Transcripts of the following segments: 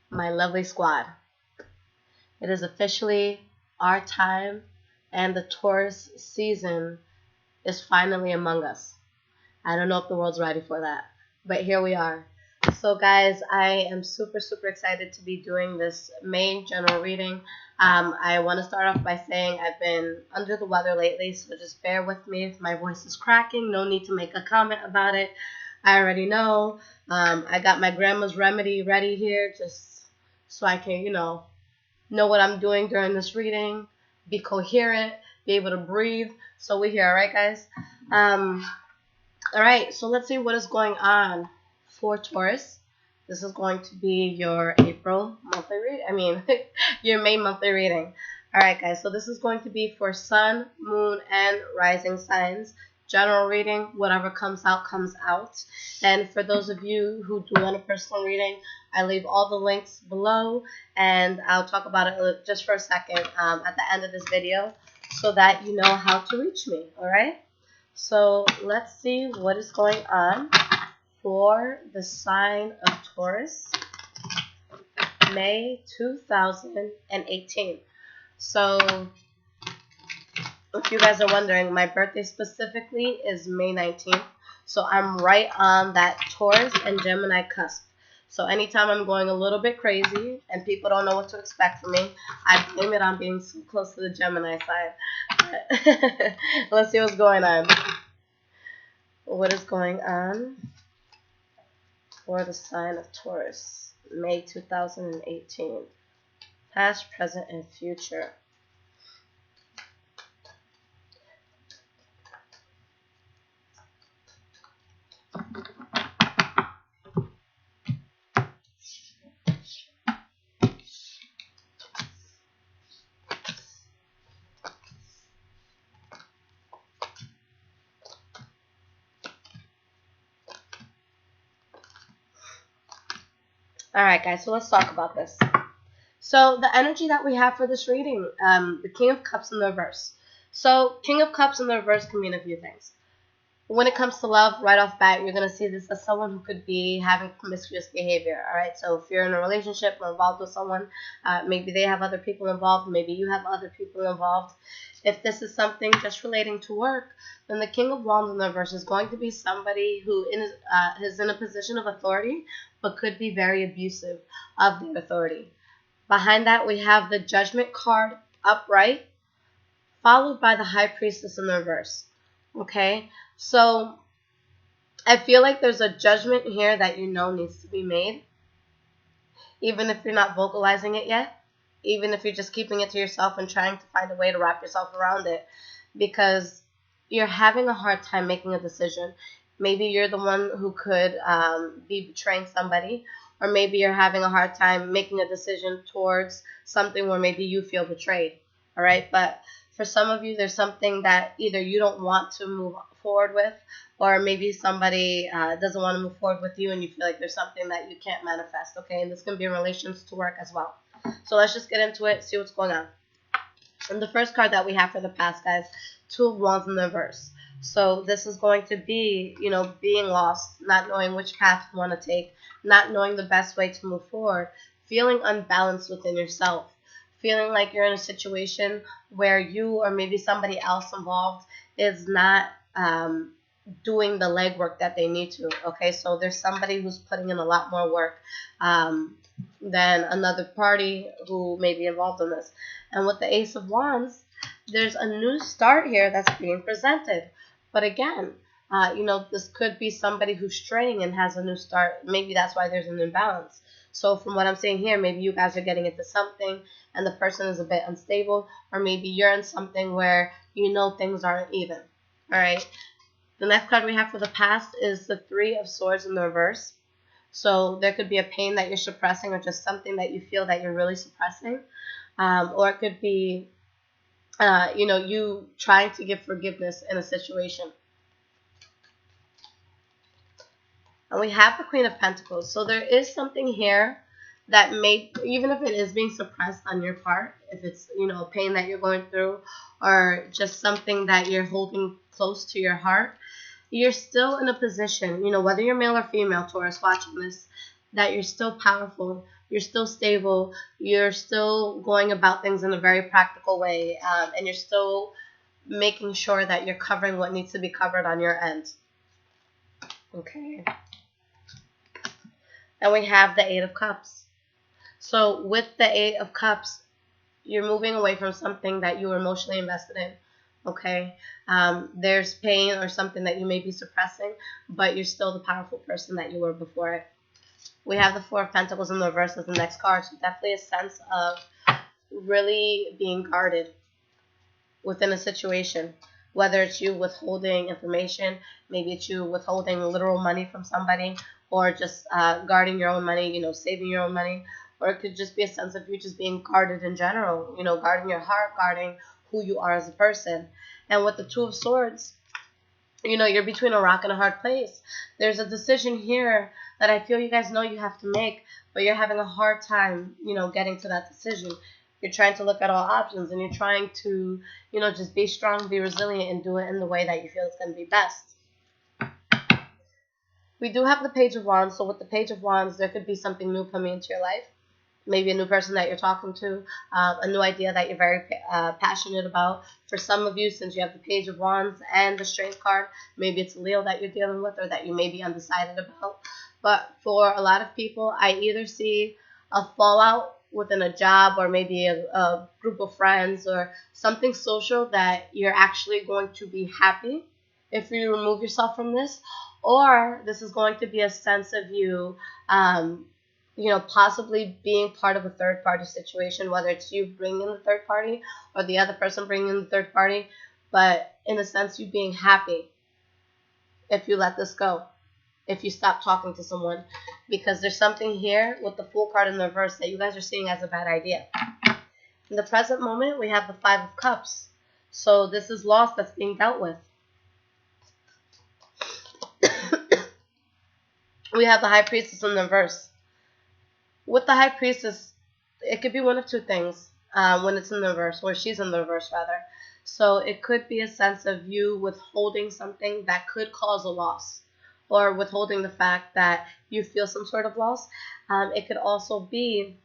my lovely squad. It is officially our time, and the Taurus season is finally among us. I don't know if the world's ready for that, but here we are. So guys, I am super, super excited to be doing this May general reading. I want to start off by saying I've been under the weather lately, so just bear with me if my voice is cracking. No need to make a comment about it. I already know. I got my grandma's remedy ready here just so I can, know what I'm doing during this reading, be coherent, be able to breathe. So we're here, all right, guys? All right, so let's see what is going on for Taurus. This is going to be your April monthly reading. Your May monthly reading. All right, guys, so this is going to be for Sun, Moon, and Rising signs. General reading, whatever comes out, comes out. And for those of you who do want a personal reading, I leave all the links below, and I'll talk about it just for a second at the end of this video so that you know how to reach me, all right? So let's see what is going on for the sign of Taurus, May 2018. So if you guys are wondering, my birthday specifically is May 19th. So I'm right on that Taurus and Gemini cusp. So anytime I'm going a little bit crazy and people don't know what to expect from me, I blame it on being so close to the Gemini side. Let's see what's going on. What is going on for the sign of Taurus, May 2018? Past, present, and future. Alright guys, so let's talk about this. So the energy that we have for this reading, the King of Cups in the reverse. So King of Cups in the reverse can mean a few things. When it comes to love, right off bat, you're going to see this as someone who could be having promiscuous behavior, all right? So if you're in a relationship or involved with someone, maybe they have other people involved, maybe you have other people involved. If this is something just relating to work, then the King of Wands in the reverse is going to be somebody who is in a position of authority, but could be very abusive of the authority. Behind that, we have the Judgment card upright, followed by the High Priestess in the reverse. Okay, so I feel like there's a judgment here that needs to be made, even if you're not vocalizing it yet, even if you're just keeping it to yourself and trying to find a way to wrap yourself around it, because you're having a hard time making a decision. Maybe you're the one who could be betraying somebody, or maybe you're having a hard time making a decision towards something where maybe you feel betrayed, all right? But for some of you, there's something that either you don't want to move forward with, or maybe somebody doesn't want to move forward with you and you feel like there's something that you can't manifest, okay? And this can be in relations to work as well. So let's just get into it, see what's going on. And the first card that we have for the past, guys, Two of Wands in the reverse. So this is going to be, being lost, not knowing which path you want to take, not knowing the best way to move forward, feeling unbalanced within yourself, feeling like you're in a situation where you or maybe somebody else involved is not doing the legwork that they need to, okay? So there's somebody who's putting in a lot more work than another party who may be involved in this. And with the Ace of Wands, there's a new start here that's being presented. But again, this could be somebody who's straying and has a new start. Maybe that's why there's an imbalance. So from what I'm seeing here, maybe you guys are getting into something and the person is a bit unstable, or maybe you're in something where things aren't even. All right. The next card we have for the past is the Three of Swords in the reverse. So there could be a pain that you're suppressing, or just something that you feel that you're really suppressing. Or it could be, you trying to give forgiveness in a situation. And we have the Queen of Pentacles. So there is something here that may, even if it is being suppressed on your part, if it's, a pain that you're going through, or just something that you're holding close to your heart, you're still in a position, whether you're male or female, Taurus, watching this, that you're still powerful, you're still stable, you're still going about things in a very practical way, and you're still making sure that you're covering what needs to be covered on your end. Okay. And we have the Eight of Cups. So with the Eight of Cups, you're moving away from something that you were emotionally invested in. Okay. There's pain or something that you may be suppressing, but you're still the powerful person that you were before it. We have the Four of Pentacles in the reverse as the next card. So definitely a sense of really being guarded within a situation. Whether it's you withholding information, maybe it's you withholding literal money from somebody, or just guarding your own money, saving your own money. Or it could just be a sense of you just being guarded in general, guarding your heart, guarding who you are as a person. And with the Two of Swords, you're between a rock and a hard place. There's a decision here that I feel you guys know you have to make, but you're having a hard time, getting to that decision. You're trying to look at all options, and you're trying to, just be strong, be resilient, and do it in the way that you feel is going to be best. We do have the Page of Wands, so with the Page of Wands, there could be something new coming into your life. Maybe a new person that you're talking to, a new idea that you're very passionate about. For some of you, since you have the Page of Wands and the Strength card, maybe it's a Leo that you're dealing with or that you may be undecided about. But for a lot of people, I either see a fallout within a job, or maybe a group of friends, or something social that you're actually going to be happy if you remove yourself from this. Or this is going to be a sense of you possibly being part of a third-party situation, whether it's you bringing in the third party or the other person bringing in the third party, but in a sense, you being happy if you let this go, if you stop talking to someone, because there's something here with the Fool card in the reverse that you guys are seeing as a bad idea. In the present moment, we have the Five of Cups. So this is loss that's being dealt with. We have the High Priestess in the reverse. With the High Priestess, it could be one of two things when it's in the reverse, or she's in the reverse, rather. So it could be a sense of you withholding something that could cause a loss, or withholding the fact that you feel some sort of loss. It could also be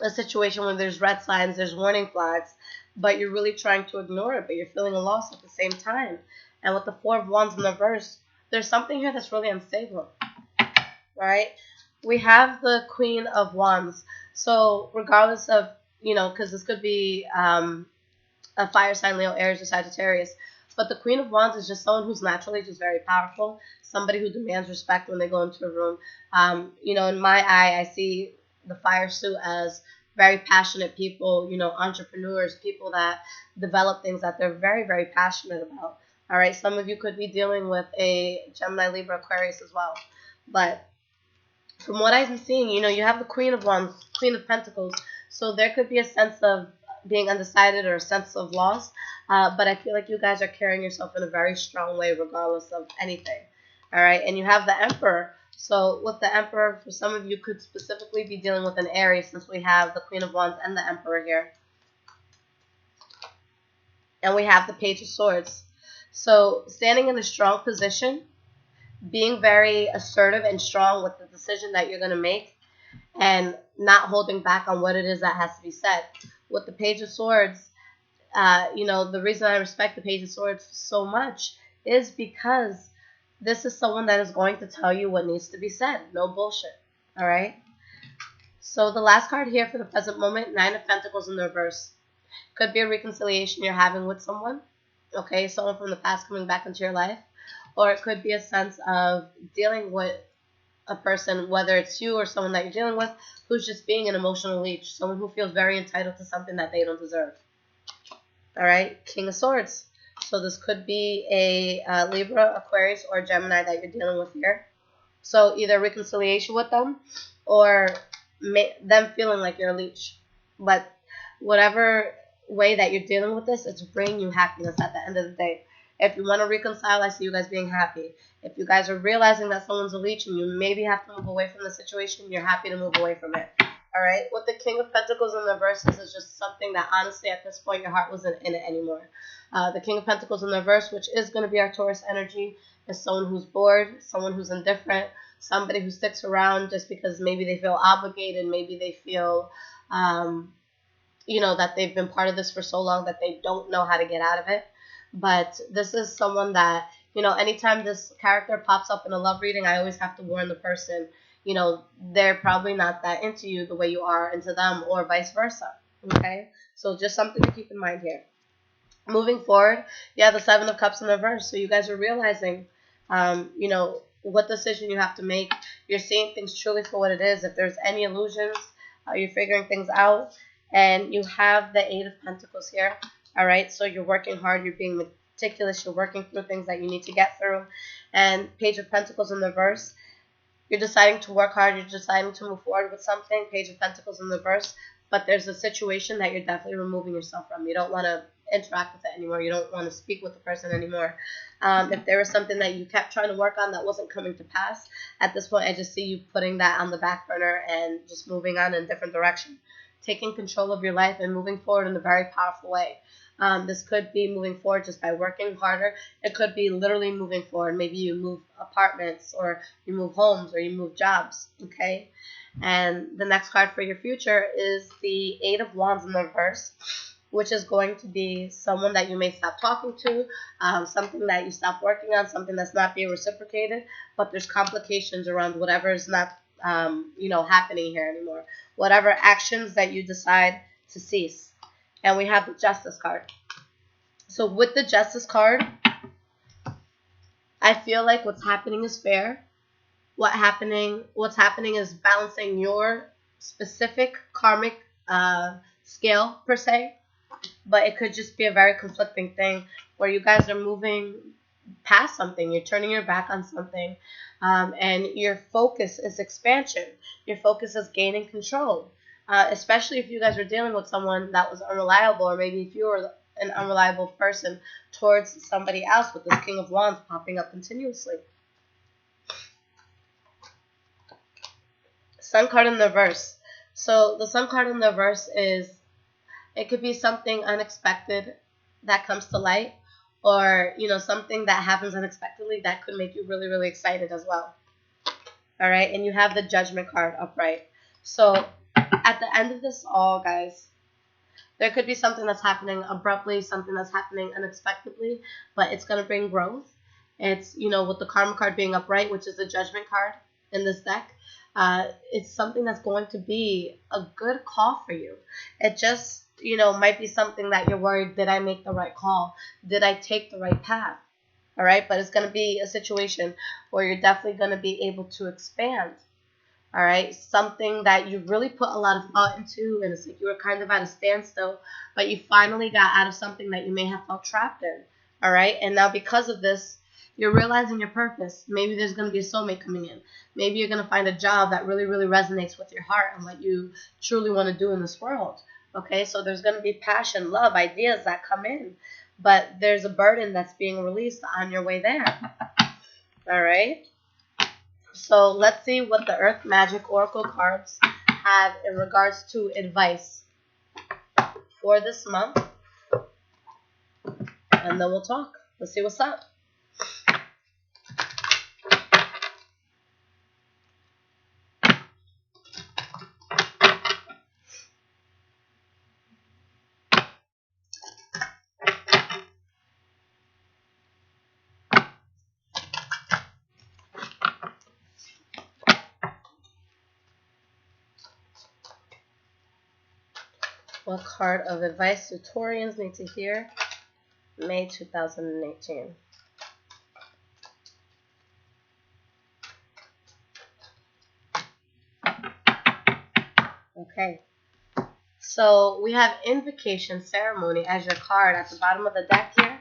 a situation where there's red signs, there's warning flags, but you're really trying to ignore it, but you're feeling a loss at the same time. And with the Four of Wands in the reverse, there's something here that's really unstable. All right? We have the Queen of Wands. So regardless of, because this could be a fire sign, Leo, Aries, or Sagittarius, but the Queen of Wands is just someone who's naturally just very powerful, somebody who demands respect when they go into a room. In my eye, I see the fire suit as very passionate people, entrepreneurs, people that develop things that they're very, very passionate about. All right, some of you could be dealing with a Gemini, Libra, Aquarius as well. But from what I'm seeing, you have the Queen of Wands, Queen of Pentacles. So there could be a sense of being undecided or a sense of loss. But I feel like you guys are carrying yourself in a very strong way regardless of anything. All right. And you have the Emperor. So with the Emperor, for some of you could specifically be dealing with an Aries, since we have the Queen of Wands and the Emperor here. And we have the Page of Swords. So standing in a strong position, being very assertive and strong with the decision that you're going to make, and not holding back on what it is that has to be said. With the Page of Swords, the reason I respect the Page of Swords so much is because this is someone that is going to tell you what needs to be said. No bullshit. All right? So the last card here for the present moment, Nine of Pentacles in the reverse. Could be a reconciliation you're having with someone. Okay? Someone from the past coming back into your life. Or it could be a sense of dealing with a person, whether it's you or someone that you're dealing with, who's just being an emotional leech. Someone who feels very entitled to something that they don't deserve. All right? King of Swords. So this could be a Libra, Aquarius, or Gemini that you're dealing with here. So either reconciliation with them, or them feeling like you're a leech. But whatever way that you're dealing with this, it's bringing you happiness at the end of the day. If you want to reconcile, I see you guys being happy. If you guys are realizing that someone's a leech and you maybe have to move away from the situation, you're happy to move away from it. All right? With the King of Pentacles in the reverse, this is just something that honestly at this point your heart wasn't in it anymore. The King of Pentacles in the reverse, which is going to be our Taurus energy, is someone who's bored, someone who's indifferent, somebody who sticks around just because maybe they feel obligated, maybe they feel, that they've been part of this for so long that they don't know how to get out of it. But this is someone that, anytime this character pops up in a love reading, I always have to warn the person, they're probably not that into you the way you are into them, or vice versa. Okay? So just something to keep in mind here. Moving forward, you have the Seven of Cups in reverse. So you guys are realizing, what decision you have to make. You're seeing things truly for what it is. If there's any illusions, you're figuring things out. And you have the Eight of Pentacles here. All right, so you're working hard. You're being meticulous. You're working through things that you need to get through. And Page of Pentacles in reverse. You're deciding to work hard. You're deciding to move forward with something. Page of Pentacles in reverse. But there's a situation that you're definitely removing yourself from. You don't want to interact with it anymore. You don't want to speak with the person anymore. If there was something that you kept trying to work on that wasn't coming to pass, at this point I just see you putting that on the back burner and just moving on in a different direction. Taking control of your life and moving forward in a very powerful way. This could be moving forward just by working harder. It could be literally moving forward. Maybe you move apartments, or you move homes, or you move jobs. Okay? And the next card for your future is the Eight of Wands in the reverse, which is going to be someone that you may stop talking to, something that you stop working on, something that's not being reciprocated, but there's complications around whatever is not happening here anymore. Whatever actions that you decide to cease. And we have the Justice card. So with the Justice card, I feel like what's happening is fair. What's happening is balancing your specific karmic scale per se, but it could just be a very conflicting thing where you guys are moving past something. You're turning your back on something, and your focus is expansion. Your focus is gaining control, especially if you guys were dealing with someone that was unreliable, or maybe if you were an unreliable person towards somebody else, with this King of Wands popping up continuously. Sun card in the reverse. So the Sun card in the reverse is, it could be something unexpected that comes to light, or something that happens unexpectedly that could make you really, really excited as well. All right, and you have the Judgment card upright. So at the end of this all, guys, there could be something that's happening abruptly, something that's happening unexpectedly, but it's going to bring growth. It's, with the Karma card being upright, which is the Judgment card in this deck, it's something that's going to be a good call for you. It just, might be something that you're worried, did I make the right call? Did I take the right path? All right, but it's going to be a situation where you're definitely going to be able to expand. All right, something that you really put a lot of thought into, and it's like you were kind of at a standstill, but you finally got out of something that you may have felt trapped in. All right, and now because of this, you're realizing your purpose. Maybe there's going to be a soulmate coming in. Maybe you're going to find a job that really, really resonates with your heart and what you truly want to do in this world. Okay, so there's going to be passion, love, ideas that come in, but there's a burden that's being released on your way there. All right, so let's see what the Earth Magic Oracle cards have in regards to advice for this month, and then we'll talk. Let's see what's up. What card of advice do Taurians need to hear? May 2018. Okay. So we have Invocation Ceremony as your card at the bottom of the deck here.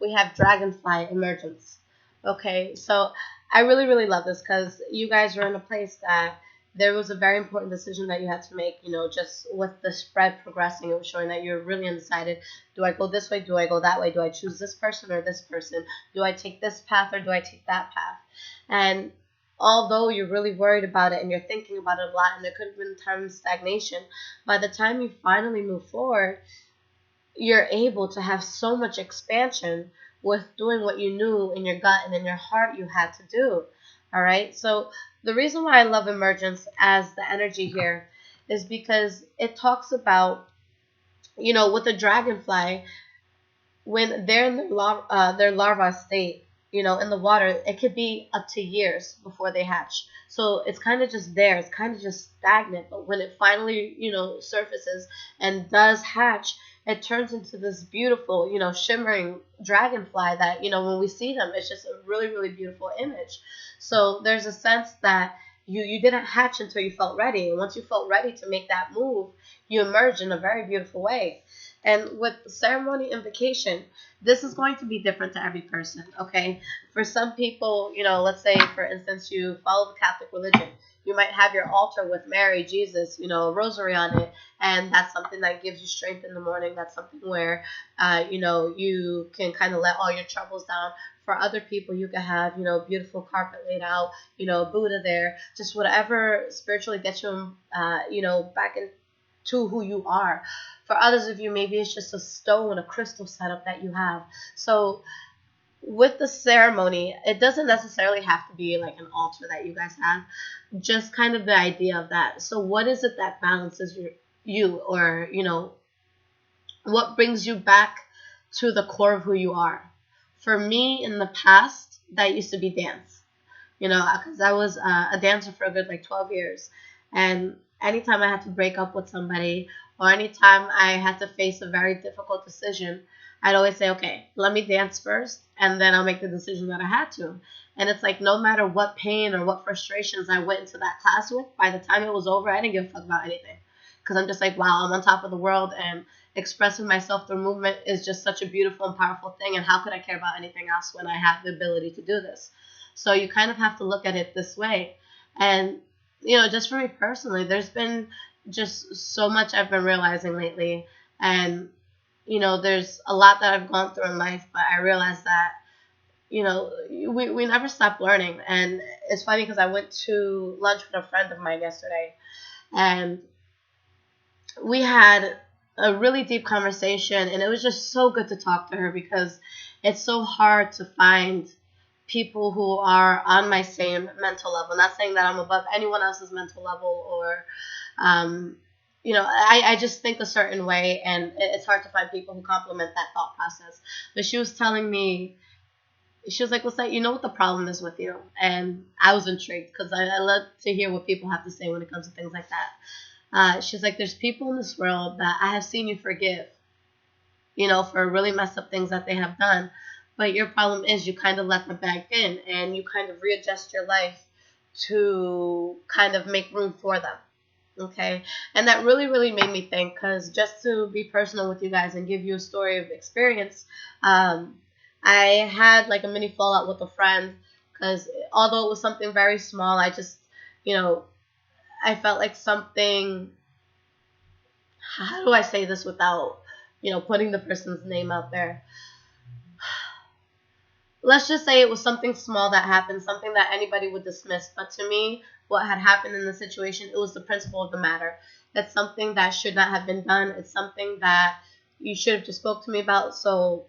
We have Dragonfly Emergence. Okay, so I really, really love this because you guys are in a place that there was a very important decision that you had to make, just with the spread progressing. It was showing that you're really undecided. Do I go this way? Do I go that way? Do I choose this person or this person? Do I take this path or do I take that path? And although you're really worried about it and you're thinking about it a lot, and there could have been times of stagnation, by the time you finally move forward, you're able to have so much expansion with doing what you knew in your gut and in your heart you had to do. All right. So the reason why I love emergence as the energy here is because it talks about, with a dragonfly, when they're in their larva state, in the water, it could be up to years before they hatch. So it's kind of just there. It's kind of just stagnant. But when it finally, surfaces and does hatch, it turns into this beautiful, shimmering dragonfly that, when we see them, it's just a really, really beautiful image. So there's a sense that you didn't hatch until you felt ready. And once you felt ready to make that move, you emerge in a very beautiful way. And with ceremony invocation, this is going to be different to every person, okay? For some people, let's say, for instance, you follow the Catholic religion. You might have your altar with Mary, Jesus, a rosary on it, and that's something that gives you strength in the morning. That's something where, you can kind of let all your troubles down. For other people, you can have, beautiful carpet laid out, Buddha there, just whatever spiritually gets you, back into who you are. For others of you, maybe it's just a stone, a crystal setup that you have. So with the ceremony, it doesn't necessarily have to be like an altar that you guys have, just kind of the idea of that. So what is it that balances you or, what brings you back to the core of who you are? For me, in the past, that used to be dance, because I was a dancer for a good 12 years. And anytime I had to break up with somebody or anytime I had to face a very difficult decision, I'd always say, okay, let me dance first and then I'll make the decision that I had to. And it's like no matter what pain or what frustrations I went into that class with, by the time it was over, I didn't give a fuck about anything. Because I'm just like, wow, I'm on top of the world and expressing myself through movement is just such a beautiful and powerful thing. And how could I care about anything else when I have the ability to do this? So you kind of have to look at it this way. And, just for me personally, there's been just so much I've been realizing lately. And, there's a lot that I've gone through in life, but I realized that, we never stop learning. And it's funny because I went to lunch with a friend of mine yesterday, and we had a really deep conversation, and it was just so good to talk to her because it's so hard to find people who are on my same mental level. Not saying that I'm above anyone else's mental level or, I just think a certain way, and it's hard to find people who complement that thought process. But she was telling me, she was like, Lissette, you know what the problem is with you? And I was intrigued because I love to hear what people have to say when it comes to things like that. She's like, there's people in this world that I have seen you forgive, for really messed up things that they have done. But your problem is you kind of let them back in and you kind of readjust your life to kind of make room for them. Okay. And that really, really made me think, because just to be personal with you guys and give you a story of experience, I had like a mini fallout with a friend because although it was something very small, I just, I felt like something, how do I say this without, putting the person's name out there? Let's just say it was something small that happened, something that anybody would dismiss. But to me, what had happened in the situation, it was the principle of the matter. It's something that should not have been done. It's something that you should have just spoke to me about. So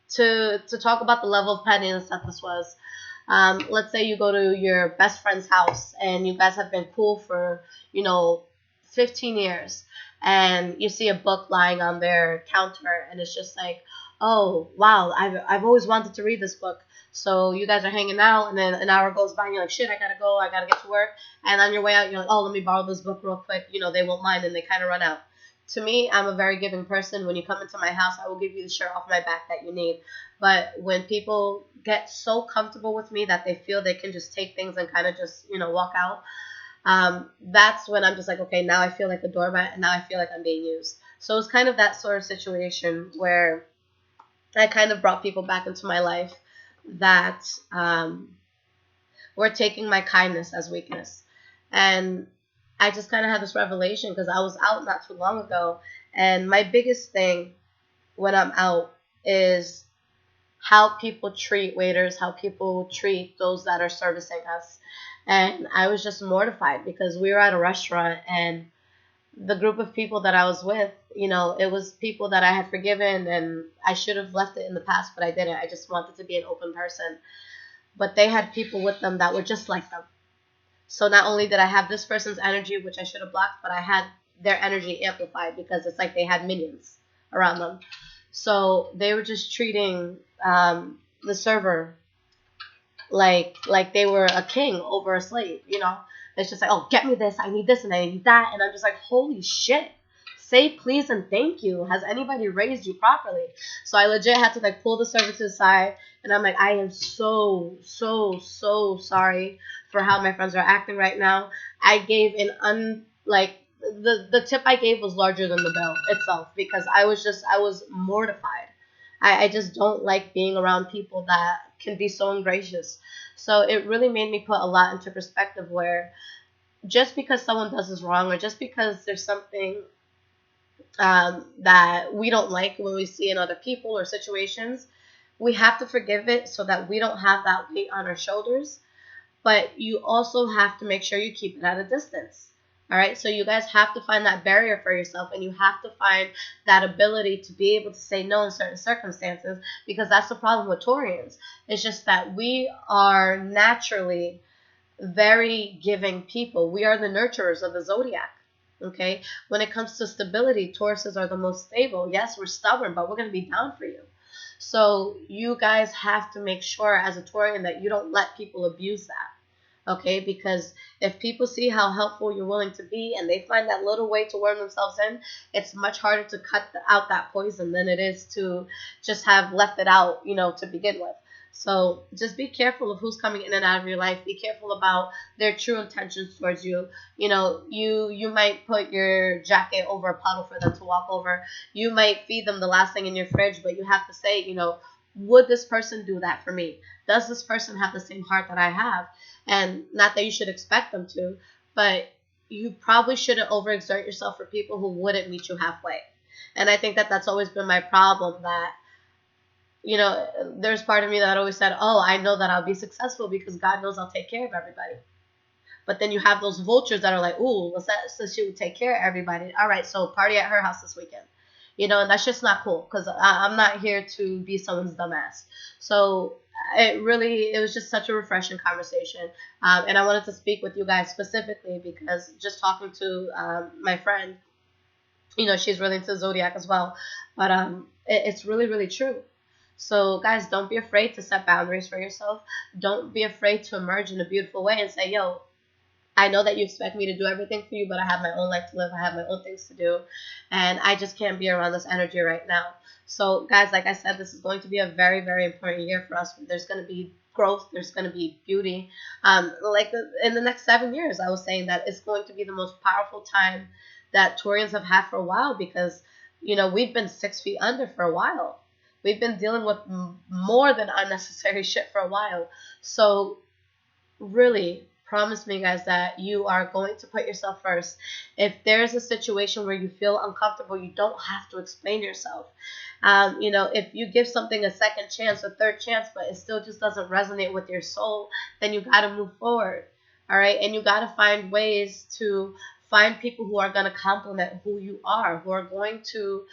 to talk about the level of pettiness that this was, let's say you go to your best friend's house and you guys have been cool for, 15 years. And you see a book lying on their counter and it's just like, oh, wow, I've always wanted to read this book. So you guys are hanging out, and then an hour goes by, and you're like, shit, I gotta go, I gotta get to work. And on your way out, you're like, oh, let me borrow this book real quick. They won't mind, and they kind of run out. To me, I'm a very giving person. When you come into my house, I will give you the shirt off my back that you need. But when people get so comfortable with me that they feel they can just take things and kind of just, walk out, that's when I'm just like, okay, now I feel like a doormat, and now I feel like I'm being used. So it's kind of that sort of situation where I kind of brought people back into my life that were taking my kindness as weakness. And I just kind of had this revelation because I was out not too long ago. And my biggest thing when I'm out is how people treat waiters, how people treat those that are servicing us. And I was just mortified because we were at a restaurant and the group of people that I was with, it was people that I had forgiven, and I should have left it in the past, but I didn't. I just wanted to be an open person. but they had people with them that were just like them. So not only did I have this person's energy, which I should have blocked, but I had their energy amplified because it's like they had minions around them. So they were just treating the server like they were a king over a slave, you know? It's just like, oh, get me this, I need this, and I need that. And I'm just like, holy shit. Say please and thank you. Has anybody raised you properly? So I legit had to like pull the server to the side, and I'm like, I am so sorry for how my friends are acting right now. I gave the tip I gave was larger than the bill itself because I was mortified. I just don't like being around people that can be so ungracious. So it really made me put a lot into perspective where just because someone does us wrong or just because there's something that we don't like when we see in other people or situations, we have to forgive it so that we don't have that weight on our shoulders. But you also have to make sure you keep it at a distance. All right, so you guys have to find that barrier for yourself, and you have to find that ability to be able to say no in certain circumstances, because that's the problem with Taurians. It's just that we are naturally very giving people. We are the nurturers of the zodiac. Okay, when it comes to stability, Tauruses are the most stable. Yes, we're stubborn, but we're going to be down for you. So you guys have to make sure as a Taurian that you don't let people abuse that. Okay, because if people see how helpful you're willing to be and they find that little way to worm themselves in, it's much harder to cut out that poison than it is to just have left it out, to begin with. So just be careful of who's coming in and out of your life. Be careful about their true intentions towards you. You might put your jacket over a puddle for them to walk over. You might feed them the last thing in your fridge, but you have to say, would this person do that for me? Does this person have the same heart that I have? And not that you should expect them to, but you probably shouldn't overexert yourself for people who wouldn't meet you halfway. And I think that that's always been my problem, that there's part of me that always said, oh, I know that I'll be successful because God knows I'll take care of everybody. But then you have those vultures that are like, ooh, Lissette says she would take care of everybody. All right, so party at her house this weekend. And that's just not cool because I'm not here to be someone's dumbass. So it was just such a refreshing conversation. And I wanted to speak with you guys specifically because just talking to my friend, she's really into Zodiac as well. But it's really, really true. So guys, don't be afraid to set boundaries for yourself. Don't be afraid to emerge in a beautiful way and say, yo, I know that you expect me to do everything for you, but I have my own life to live. I have my own things to do. And I just can't be around this energy right now. So guys, like I said, this is going to be a very, very important year for us. There's going to be growth. There's going to be beauty. In the next 7 years, I was saying that it's going to be the most powerful time that Taurians have had for a while because, we've been 6 feet under for a while. We've been dealing with more than unnecessary shit for a while. So really promise me, guys, that you are going to put yourself first. If there's a situation where you feel uncomfortable, you don't have to explain yourself. If you give something a second chance, a third chance, but it still just doesn't resonate with your soul, then you got to move forward. All right. And you got to find ways to find people who are going to complement who you are, who are going to,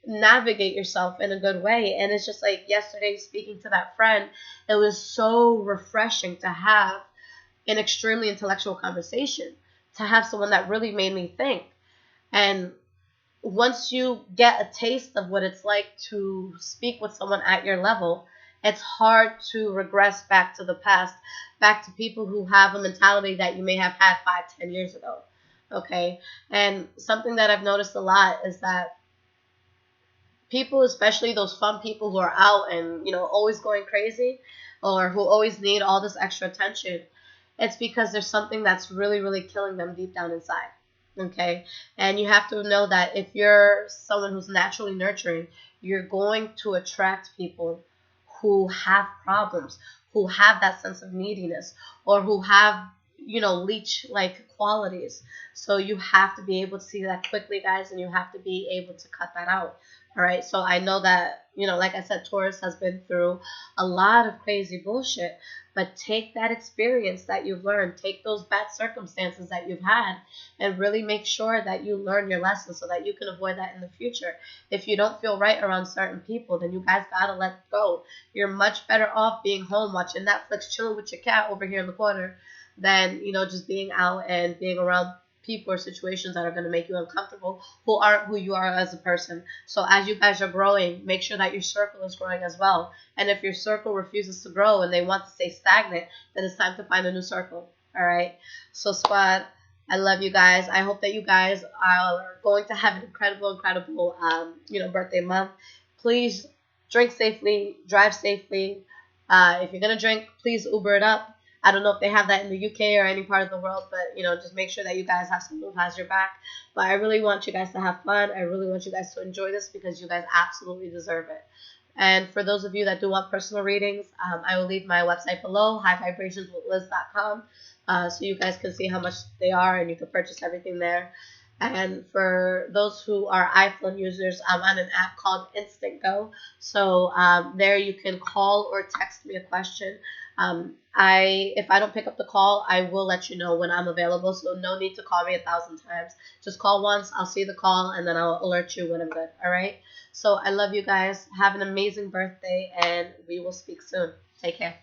navigate yourself in a good way. And it's just like yesterday speaking to that friend, it was so refreshing to have an extremely intellectual conversation, to have someone that really made me think. And once you get a taste of what it's like to speak with someone at your level, it's hard to regress back to the past, back to people who have a mentality that you may have had 5-10 years ago. Okay. And something that I've noticed a lot is that people, especially those fun people who are out and, always going crazy or who always need all this extra attention, it's because there's something that's really, really killing them deep down inside. Okay. And you have to know that if you're someone who's naturally nurturing, you're going to attract people who have problems, who have that sense of neediness, or who have, leech-like qualities. So you have to be able to see that quickly, guys, and you have to be able to cut that out. All right, so I know that, like I said, Taurus has been through a lot of crazy bullshit, but take that experience that you've learned, take those bad circumstances that you've had, and really make sure that you learn your lessons so that you can avoid that in the future. If you don't feel right around certain people, then you guys gotta let go. You're much better off being home watching Netflix, chilling with your cat over here in the corner, than, just being out and being around people or situations that are going to make you uncomfortable, who aren't who you are as a person. So as you guys are growing, make sure that your circle is growing as well. And if your circle refuses to grow and they want to stay stagnant, then it's time to find a new circle. All right. So squad, I love you guys. I hope that you guys are going to have an incredible, birthday month. Please drink safely, drive safely. If you're gonna drink, please Uber it up. I don't know if they have that in the UK or any part of the world, but just make sure that you guys have someone who has your back. But I really want you guys to have fun. I really want you guys to enjoy this because you guys absolutely deserve it. And for those of you that do want personal readings, I will leave my website below, highvibrationswithliz.com, so you guys can see how much they are and you can purchase everything there. And for those who are iPhone users, I'm on an app called InstantGo. So there you can call or text me a question. If I don't pick up the call, I will let you know when I'm available. So no need to call me 1,000 times. Just call once. I'll see the call and then I'll alert you when I'm good. All right. So I love you guys. Have an amazing birthday and we will speak soon. Take care.